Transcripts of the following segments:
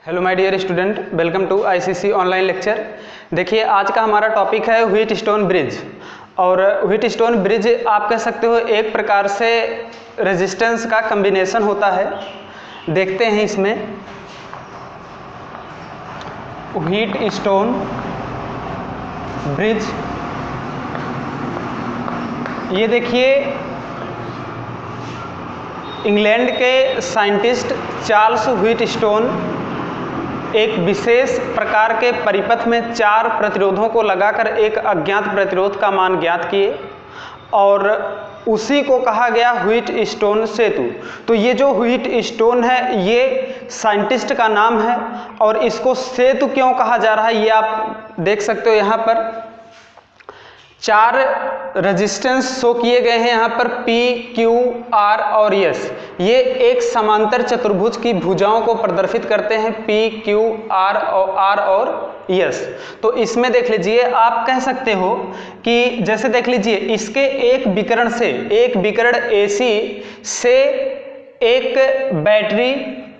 Hello my dear student, welcome to ICC online lecture. देखिए, आज का हमारा टॉपिक है व्हीटस्टोन ब्रिज। और व्हीटस्टोन ब्रिज आप कह सकते हो एक प्रकार से रेजिस्टेंस का कम्बिनेशन होता है। देखते हैं इसमें व्हीटस्टोन ब्रिज। ये देखिए, इंग्लैंड के साइंटिस्ट चार्ल्स व्हीटस्टोन एक विशेष प्रकार के परिपथ में 4 प्रतिरोधों को लगाकर एक अज्ञात प्रतिरोध का मान ज्ञात किए और उसी को कहा गया व्हीटस्टोन सेतु। तो ये जो व्हीटस्टोन है ये साइंटिस्ट का नाम है और इसको सेतु क्यों कहा जा रहा है ये आप देख सकते हो। यहाँ पर 4 रेजिस्टेंस शो किए गए हैं यहाँ पर P, Q, R और S। ये एक समांतर चतुर्भुज की भुजाओं को प्रदर्शित करते हैं P, Q, R और S। तो इसमें देख लीजिए, आप कह सकते हो कि जैसे देख लीजिए, इसके एक विकर्ण AC से एक बैटरी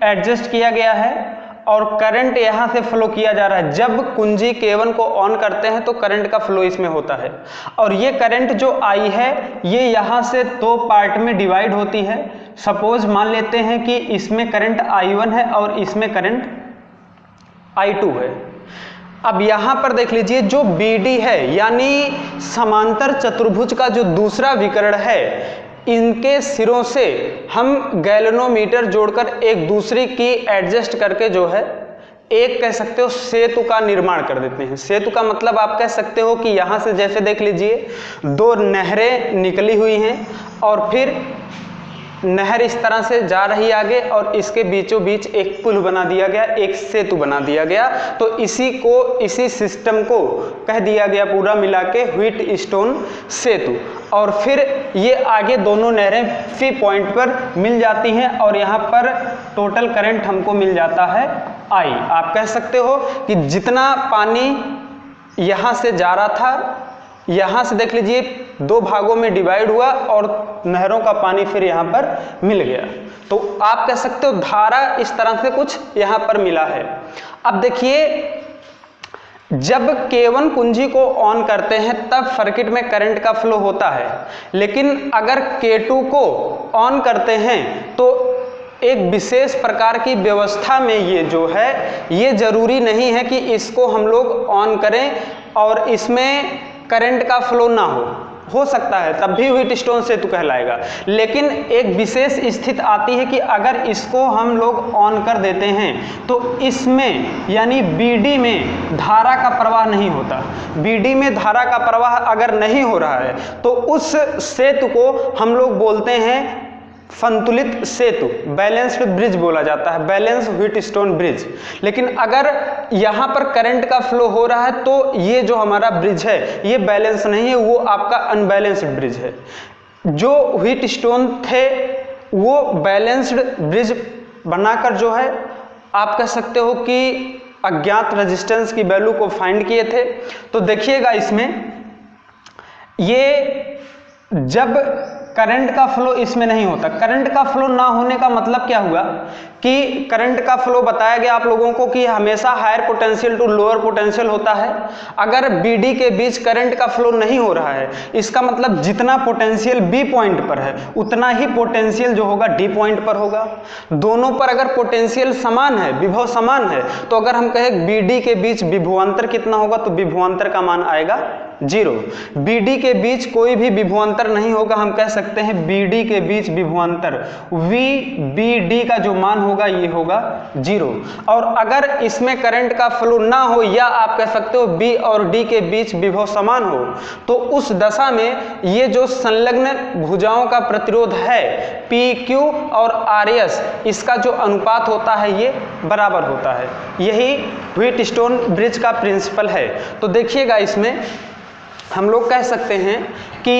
एडजस्ट किया गया है और करंट यहाँ से फ्लो किया जा रहा है। जब कुंजी K1 को ऑन करते हैं तो करंट का फ्लो इसमें होता है और ये करंट जो आई है ये यहाँ से 2 पार्ट में डिवाइड होती है। सपोज मान लेते हैं कि इसमें करंट I1 है और इसमें करंट I2 है। अब यहाँ पर देख लीजिए, जो BD है यानी समांतर चतुर्भुज का जो दूसरा विकर्ण है, इनके सिरों से हम गैल्वेनोमीटर जोड़कर एक दूसरे की एडजस्ट करके जो है एक कह सकते हो सेतु का निर्माण कर देते हैं। सेतु का मतलब आप कह सकते हो कि यहाँ से जैसे देख लीजिए 2 नहरें निकली हुई हैं और फिर नहर इस तरह से जा रही आगे और इसके बीचों बीच एक पुल बना दिया गया, एक सेतु बना दिया गया। तो इसी सिस्टम को कह दिया गया पूरा मिला के व्हीटस्टोन सेतु। और फिर ये आगे दोनों नहरें फी पॉइंट पर मिल जाती हैं और यहाँ पर टोटल करंट हमको मिल जाता है I। आप कह सकते हो कि जितना पानी यहाँ से जा रहा था, यहाँ से देख लीजिए 2 भागों में डिवाइड हुआ और नहरों का पानी फिर यहाँ पर मिल गया। तो आप कह सकते हो धारा इस तरह से कुछ यहाँ पर मिला है। अब देखिए, जब K1 कुंजी को ऑन करते हैं तब सर्किट में करंट का फ्लो होता है, लेकिन अगर K2 को ऑन करते हैं तो एक विशेष प्रकार की व्यवस्था में ये जो है, ये जरूरी नहीं है कि इसको हम लोग ऑन करें और इसमें करंट का फ्लो ना हो सकता है, तब भी व्हीटस्टोन सेतु कहलाएगा। लेकिन एक विशेष स्थिति आती है कि अगर इसको हम लोग ऑन कर देते हैं तो इसमें यानी BD में धारा का प्रवाह नहीं होता। BD में धारा का प्रवाह अगर नहीं हो रहा है तो उस सेतु को हम लोग बोलते हैं संतुलित सेतु, बैलेंस्ड ब्रिज बोला जाता है, बैलेंस व्हीटस्टोन ब्रिज। लेकिन अगर यहाँ पर करंट का फ्लो हो रहा है तो ये जो हमारा ब्रिज है ये बैलेंस नहीं है, वो आपका अनबैलेंस्ड ब्रिज है। जो व्हीटस्टोन थे वो बैलेंस्ड ब्रिज बनाकर जो है आप कह सकते हो कि अज्ञात रेजिस्टेंस की वैल्यू को फाइंड किए थे। तो देखिएगा, इसमें ये जब करंट का फ्लो इसमें नहीं होता, करंट का फ्लो ना होने का मतलब क्या हुआ कि करंट का फ्लो बताया गया आप लोगों को कि हमेशा higher potential to lower potential होता है। अगर BD के बीच करंट का फ्लो नहीं हो रहा है, इसका मतलब जितना पोटेंशियल B पॉइंट पर है उतना ही पोटेंशियल जो होगा D पॉइंट पर होगा। दोनों पर अगर पोटेंशियल समान है, विभव समान है, तो अगर हम कहें BD के बीच विभवांतर कितना होगा तो विभवांतर का मान आएगा 0। BD के बीच कोई भी विभवांतर नहीं होगा, हम कह सकते हैं BD के बीच विभवांतर VBD का जो मान होगा ये होगा 0। और अगर इसमें करंट का फ्लो ना हो या आप कह सकते हो B और D के बीच विभव समान हो तो उस दशा में ये जो संलग्न भुजाओं का प्रतिरोध है PQ और RS, इसका जो अनुपात होता है ये बराबर होता है। यही व्हीटस्टोन ब्रिज का प्रिंसिपल है। तो देखिएगा, इसमें हम लोग कह सकते हैं कि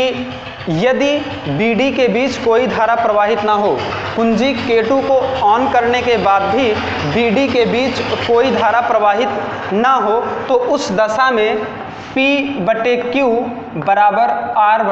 यदि BD के बीच कोई धारा प्रवाहित ना हो, कुंजी K2 को ऑन करने के बाद भी BD के बीच कोई धारा प्रवाहित ना हो, तो उस दशा में P/Q बराबर R/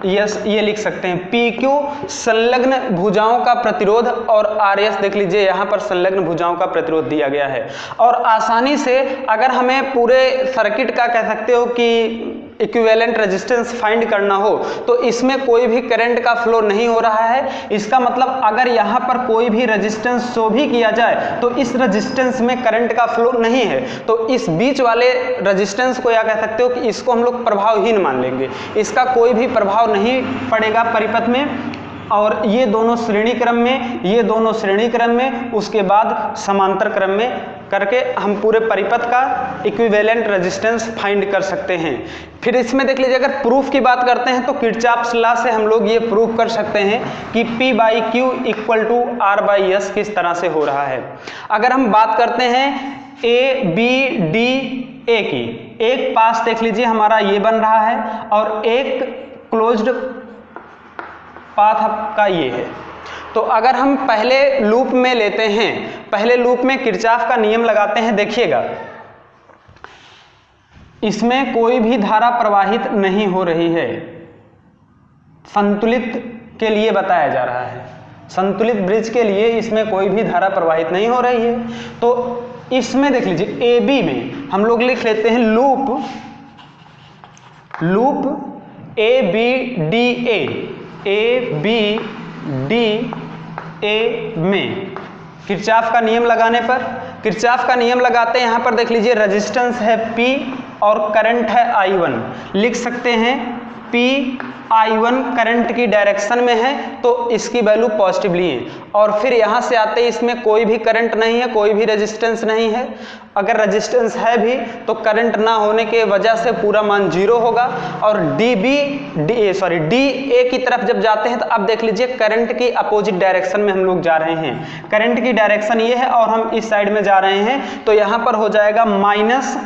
यस ये लिख सकते हैं। PQ संलग्न भुजाओं का प्रतिरोध और RS देख लीजिए यहाँ पर संलग्न भुजाओं का प्रतिरोध दिया गया है। और आसानी से अगर हमें पूरे सर्किट का कह सकते हो कि इक्विवेलेंट रेजिस्टेंस फाइंड करना हो तो इसमें कोई भी करंट का फ्लो नहीं हो रहा है। इसका मतलब अगर यहाँ पर कोई भी रेजिस्टेंस शो भी किया जाए तो इस रेजिस्टेंस में करंट का फ्लो नहीं है, तो इस बीच वाले रेजिस्टेंस को या कह सकते हो कि इसको हम लोग प्रभावहीन मान लेंगे, इसका कोई भी प्रभाव नहीं पड़ेगा परिपथ में। और ये दोनों श्रेणी क्रम में, ये दोनों श्रेणी क्रम में, उसके बाद समांतर क्रम में करके हम पूरे परिपथ का इक्विवेलेंट रेजिस्टेंस फाइंड कर सकते हैं। फिर इसमें देख लीजिए, अगर प्रूफ की बात करते हैं तो किरचॉफ्स लॉ से हम लोग ये प्रूफ कर सकते हैं कि P/Q = R/S किस तरह से हो रहा है। अगर हम बात करते हैं ABDA की, एक पास देख लीजिए हमारा ये बन रहा है और एक क्लोज्ड पाथ आपका ये है। तो अगर हम पहले लूप में लेते हैं, पहले लूप में किरचॉफ का नियम लगाते हैं, देखिएगा इसमें कोई भी धारा प्रवाहित नहीं हो रही है, संतुलित के लिए बताया जा रहा है, संतुलित ब्रिज के लिए इसमें कोई भी धारा प्रवाहित नहीं हो रही है। तो इसमें देख लीजिए AB में हम लोग लिख लेते हैं लूप ABDA में किरचॉफ का नियम लगाने पर, किरचॉफ का नियम लगाते हैं, यहाँ पर देख लीजिए रेजिस्टेंस है P और करंट है I1, लिख सकते हैं P/I1 करंट की डायरेक्शन में है तो इसकी वैल्यू पॉजिटिव लिए। और फिर यहाँ से आते ही इसमें कोई भी करंट नहीं है, कोई भी रेजिस्टेंस नहीं है। अगर रेजिस्टेंस है भी तो करंट ना होने के वजह से पूरा मान 0 होगा। और DA की तरफ जब जाते हैं तो अब देख लीजिए करंट की अपोजिट डायरेक्शन में हम लोग जा रहे हैं, करंट की डायरेक्शन ये है और हम इस साइड में जा रहे हैं, तो यहाँ पर हो जाएगा माइनस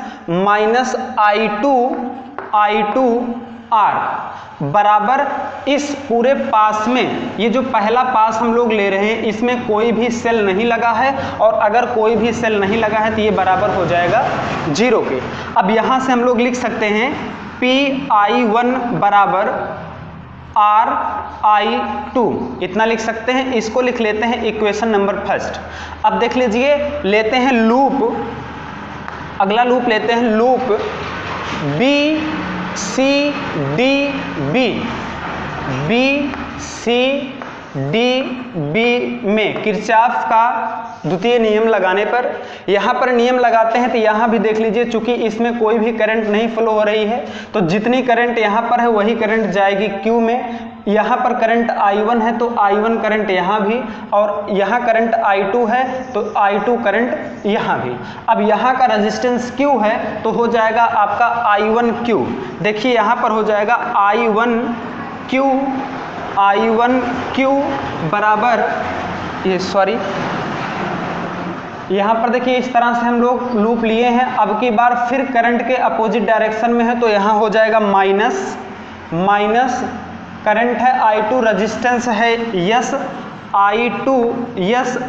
I2R बराबर इस पूरे पास में, ये जो पहला पास हम लोग ले रहे हैं इसमें कोई भी सेल नहीं लगा है, और अगर कोई भी सेल नहीं लगा है तो ये बराबर हो जाएगा 0 के। अब यहाँ से हम लोग लिख सकते हैं P/I1 बराबर R/I2, इतना लिख सकते हैं। इसको लिख लेते हैं इक्वेशन नंबर फर्स्ट। अब देख लीजिए, लेते हैं लूप, अगला लूप लेते हैं लूप BCDB में किरचॉफ का द्वितीय नियम लगाने पर, यहाँ पर नियम लगाते हैं तो यहाँ भी देख लीजिए, चूंकि इसमें कोई भी करंट नहीं फ्लो हो रही है तो जितनी करंट यहाँ पर है वही करंट जाएगी Q में। यहाँ पर करंट I1 है तो I1 करंट यहाँ भी, और यहाँ करंट I2 है तो I2 करंट यहाँ भी। अब यहाँ का रेजिस्टेंस Q है तो हो जाएगा आपका I1Q। देखिए यहाँ पर हो जाएगा I1Q बराबर यहाँ पर देखिए इस तरह से हम लोग लूप लिए हैं। अब की बार फिर करंट के अपोजिट डायरेक्शन में है तो यहाँ हो जाएगा माइनस करंट है I2, रेजिस्टेंस है यस I2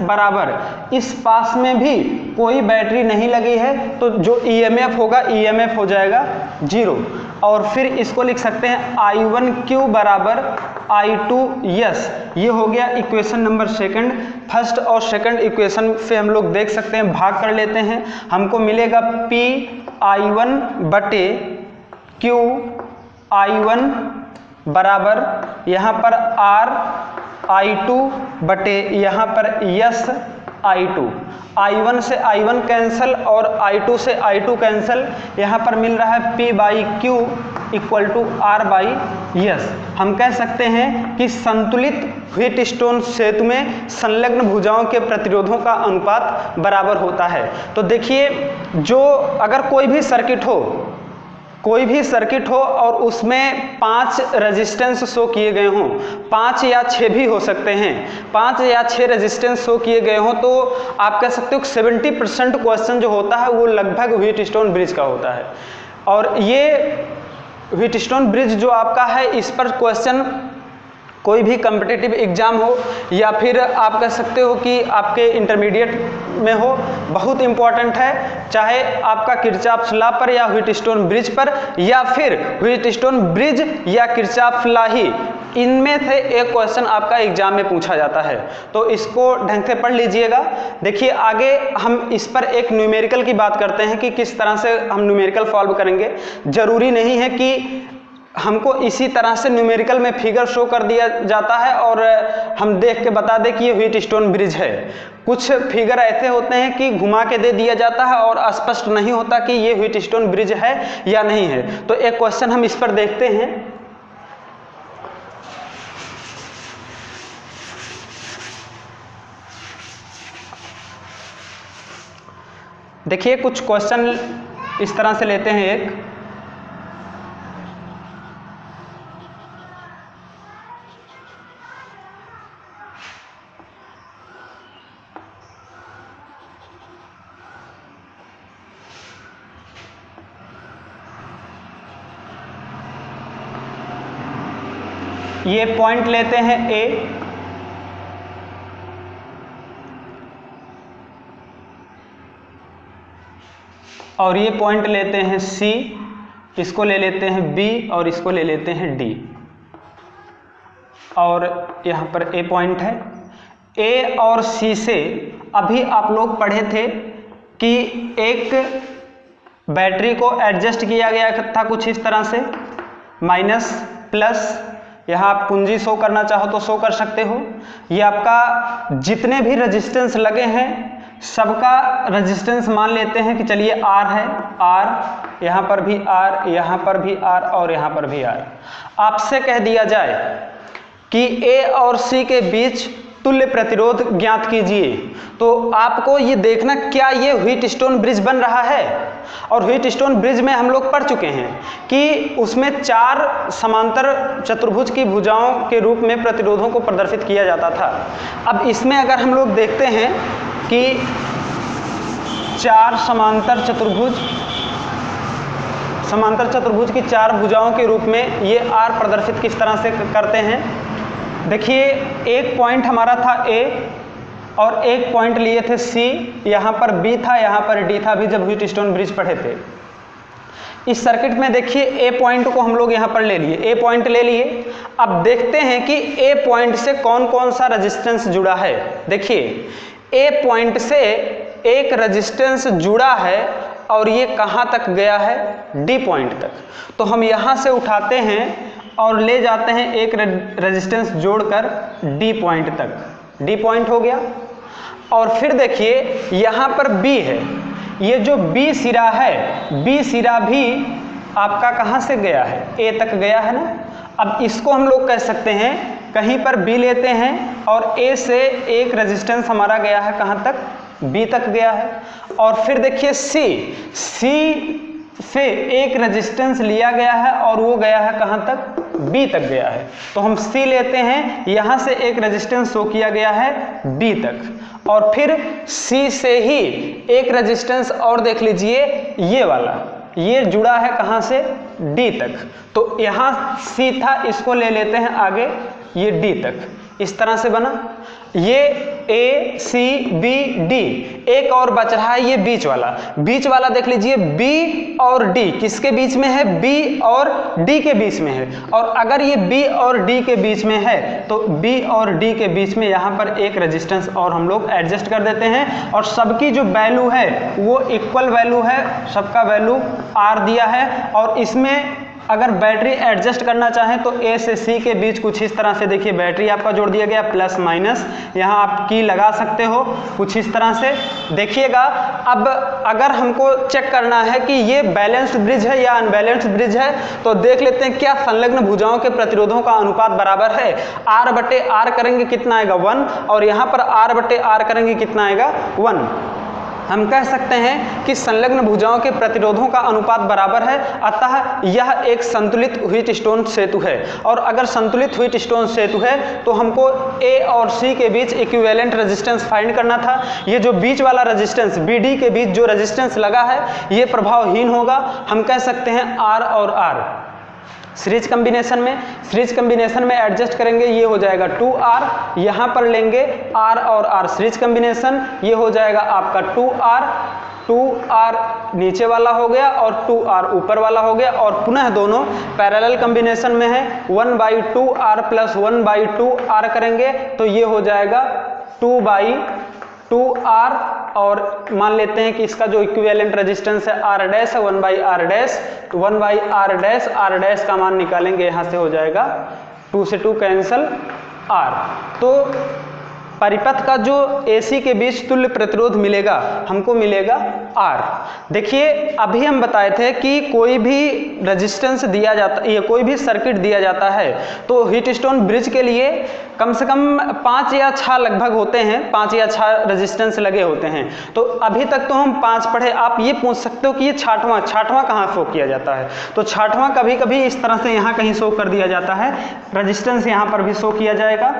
बराबर इस पास में भी कोई बैटरी नहीं लगी है तो जो EMF होगा EMF हो जाएगा 0। और फिर इसको लिख सकते हैं I1Q बराबर I2 ये हो गया इक्वेशन नंबर सेकंड। फर्स्ट और सेकंड इक्वेशन से हम लोग देख सकते हैं, भाग कर लेते हैं, हमको मिलेगा P/I1 बटे Q/I1 बराबर यहाँ पर R/I2 बटे यहाँ पर I2। I1 से I1 कैंसल और I2 से I2 कैंसल, यहाँ पर मिल रहा है P/Q = R/S। हम कह सकते हैं कि संतुलित व्हीटस्टोन सेतु में संलग्न भुजाओं के प्रतिरोधों का अनुपात बराबर होता है। तो देखिए, जो अगर कोई भी सर्किट हो और उसमें 5 रेजिस्टेंस शो किए गए हों, 5 या 6 भी हो सकते हैं, 5 या 6 रेजिस्टेंस शो किए गए हों, तो आप कह सकते हो 70% क्वेश्चन जो होता है वो लगभग व्हीटस्टोन ब्रिज का होता है। और ये व्हीटस्टोन ब्रिज जो आपका है, इस पर क्वेश्चन कोई भी कम्पिटिटिव एग्ज़ाम हो या फिर आप कह सकते हो कि आपके इंटरमीडिएट में हो, बहुत इम्पॉर्टेंट है। चाहे आपका किरचॉफ लॉ पर या व्हीटस्टोन ब्रिज पर, या फिर व्हीटस्टोन ब्रिज या किरचॉफ लॉ ही, इनमें से एक क्वेश्चन आपका एग्जाम में पूछा जाता है। तो इसको ढंग से पढ़ लीजिएगा। देखिए आगे हम इस पर एक न्यूमेरिकल की बात करते हैं कि किस तरह से हम न्यूमेरिकल सॉल्व करेंगे। जरूरी नहीं है कि हमको इसी तरह से न्यूमेरिकल में फिगर शो कर दिया जाता है और हम देख के बता दें कि ये व्हीटस्टोन ब्रिज है। कुछ फिगर ऐसे होते हैं कि घुमा के दे दिया जाता है और स्पष्ट नहीं होता कि ये व्हीटस्टोन ब्रिज है या नहीं है। तो एक क्वेश्चन हम इस पर देखते हैं। देखिए कुछ क्वेश्चन इस तरह से लेते हैं। एक ये पॉइंट लेते हैं ए, और ये पॉइंट लेते हैं सी, इसको ले लेते हैं बी और इसको ले लेते हैं डी, और यहाँ पर ए पॉइंट है। ए और सी से अभी आप लोग पढ़े थे कि एक बैटरी को एडजस्ट किया गया था कुछ इस तरह से, माइनस प्लस, यहाँ आप कुंजी शो करना चाहो तो शो कर सकते हो। ये आपका जितने भी रेजिस्टेंस लगे हैं सबका रेजिस्टेंस मान लेते हैं कि चलिए आर है, आर, यहाँ पर भी आर, यहाँ पर भी आर और यहाँ पर भी आर। आपसे कह दिया जाए कि ए और सी के बीच तुल्य प्रतिरोध ज्ञात कीजिए, तो आपको ये देखना क्या ये व्हीटस्टोन ब्रिज बन रहा है। और व्हीटस्टोन ब्रिज में हम लोग पढ़ चुके हैं कि उसमें 4 समांतर चतुर्भुज की भुजाओं के रूप में प्रतिरोधों को प्रदर्शित किया जाता था। अब इसमें अगर हम लोग देखते हैं कि 4 समांतर चतुर्भुज की 4 भुजाओं के रूप में ये आर प्रदर्शित किस तरह से करते हैं। देखिए एक पॉइंट हमारा था ए और एक पॉइंट लिए थे सी, यहाँ पर बी था, यहाँ पर डी था, भी जब व्हीटस्टोन ब्रिज पढ़े थे। इस सर्किट में देखिए ए पॉइंट को हम लोग यहाँ पर ले लिए, ए पॉइंट ले लिए। अब देखते हैं कि ए पॉइंट से कौन कौन सा रेजिस्टेंस जुड़ा है। देखिए ए पॉइंट से एक रेजिस्टेंस जुड़ा है और ये कहाँ तक गया है, डी पॉइंट तक। तो हम यहाँ से उठाते हैं और ले जाते हैं एक रेजिस्टेंस जोड़कर डी पॉइंट तक, डी पॉइंट हो गया। और फिर देखिए यहाँ पर बी है, ये जो बी सिरा है, बी सिरा भी आपका कहाँ से गया है, ए तक गया है ना। अब इसको हम लोग कह सकते हैं, कहीं पर बी लेते हैं और ए से एक रेजिस्टेंस हमारा गया है कहाँ तक, बी तक गया है। और फिर देखिए सी से एक रेजिस्टेंस लिया गया है और वो गया है कहाँ तक, बी तक गया है। तो हम सी लेते हैं, यहाँ से एक रेजिस्टेंस शो किया गया है बी तक, और फिर सी से ही एक रेजिस्टेंस और देख लीजिए, ये वाला, ये जुड़ा है कहाँ से, डी तक। तो यहाँ सी था, इसको ले लेते हैं आगे, ये डी तक। इस तरह से बना ये ए सी बी डी। एक और बच रहा है ये बीच वाला, बीच वाला देख लीजिए बी और डी किसके बीच में है, बी और डी के बीच में है। और अगर ये बी और डी के बीच में है तो बी और डी के बीच में यहाँ पर एक रेजिस्टेंस और हम लोग एडजस्ट कर देते हैं, और सबकी जो वैल्यू है वो इक्वल वैल्यू है, सबका वैल्यू आर दिया है। और इसमें अगर बैटरी एडजस्ट करना चाहें तो ए से सी के बीच कुछ इस तरह से देखिए बैटरी आपका जोड़ दिया गया, प्लस माइनस, यहाँ आप की लगा सकते हो कुछ इस तरह से देखिएगा। अब अगर हमको चेक करना है कि ये बैलेंस्ड ब्रिज है या अनबैलेंस्ड ब्रिज है, तो देख लेते हैं क्या संलग्न भुजाओं के प्रतिरोधों का अनुपात बराबर है। आर बटे आर करेंगे कितना आएगा, 1, और यहाँ पर आर बटे आर करेंगे कितना आएगा, 1। हम कह सकते हैं कि संलग्न भुजाओं के प्रतिरोधों का अनुपात बराबर है, अतः यह एक संतुलित व्हीटस्टोन सेतु है। और अगर संतुलित व्हीटस्टोन सेतु है तो हमको ए और सी के बीच इक्विवेलेंट रेजिस्टेंस फाइंड करना था। ये जो बीच वाला रेजिस्टेंस, बी डी के बीच जो रेजिस्टेंस लगा है ये प्रभावहीन होगा, हम कह सकते हैं आर और आर। सीरीज कम्बिनेशन में एडजस्ट करेंगे, ये हो जाएगा 2R, यहाँ पर लेंगे R और R सीरीज कम्बिनेशन, ये हो जाएगा आपका 2R नीचे वाला हो गया और 2R ऊपर वाला हो गया, और पुनः दोनों पैरेलल कम्बिनेशन में है, 1/2R प्लस 1/2R करेंगे तो ये हो जाएगा 2/2R, और मान लेते हैं कि इसका जो इक्विवेलेंट रेजिस्टेंस है R डैश है 1/R डैश का मान निकालेंगे, यहाँ से हो जाएगा 2 से 2 कैंसल R। तो परिपथ का जो AC के बीच तुल्य प्रतिरोध मिलेगा, हमको मिलेगा R। देखिए अभी हम बताए थे कि कोई भी रेजिस्टेंस दिया जाता, ये कोई भी सर्किट दिया जाता है तो हीटस्टोन ब्रिज के लिए कम से कम 5 या 6 लगभग होते हैं, 5 या 6 रेजिस्टेंस लगे होते हैं। तो अभी तक तो हम 5 पढ़े, आप ये पूछ सकते हो कि ये छाठवां कहाँ शो किया जाता है। तो छाठवां कभी कभी इस तरह से यहाँ कहीं शो कर दिया जाता है, रेजिस्टेंस यहाँ पर भी शो किया जाएगा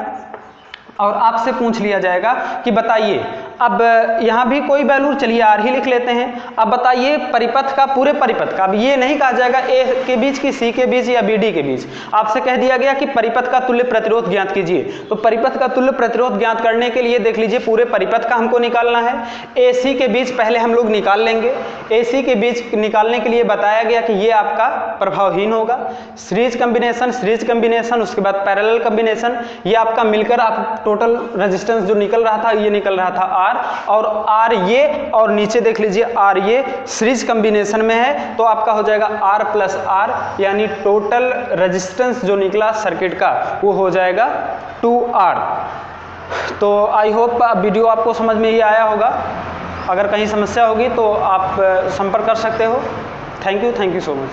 और आपसे पूछ लिया जाएगा कि बताइए, अब यहाँ भी कोई वैल्यू, चलिए R ही लिख लेते हैं। अब बताइए परिपथ का, पूरे परिपथ का, अब ये नहीं कहा जाएगा A के बीच की C के बीच या BD के बीच, आपसे कह दिया गया कि परिपथ का तुल्य प्रतिरोध ज्ञात कीजिए। तो परिपथ का तुल्य प्रतिरोध ज्ञात करने के लिए देख लीजिए पूरे परिपथ का हमको निकालना है। AC के बीच पहले हम लोग निकाल लेंगे, AC के बीच निकालने के लिए बताया गया कि ये आपका प्रभावहीन होगा। सीरीज कम्बिनेशन, उसके बाद पैरेलल कम्बिनेशन, ये आपका मिलकर आप टोटल रेजिस्टेंस जो निकल रहा था, ये निकल रहा था R, और R ये, और नीचे देख लीजिए R ये सीरीज कम्बिनेशन में है, तो आपका हो जाएगा R प्लस R, यानी टोटल रेजिस्टेंस जो निकला सर्किट का वो हो जाएगा 2R। तो आई होप वीडियो आपको समझ में ही आया होगा। अगर कहीं समस्या होगी तो आप संपर्क कर सकते हो। Thank you so much.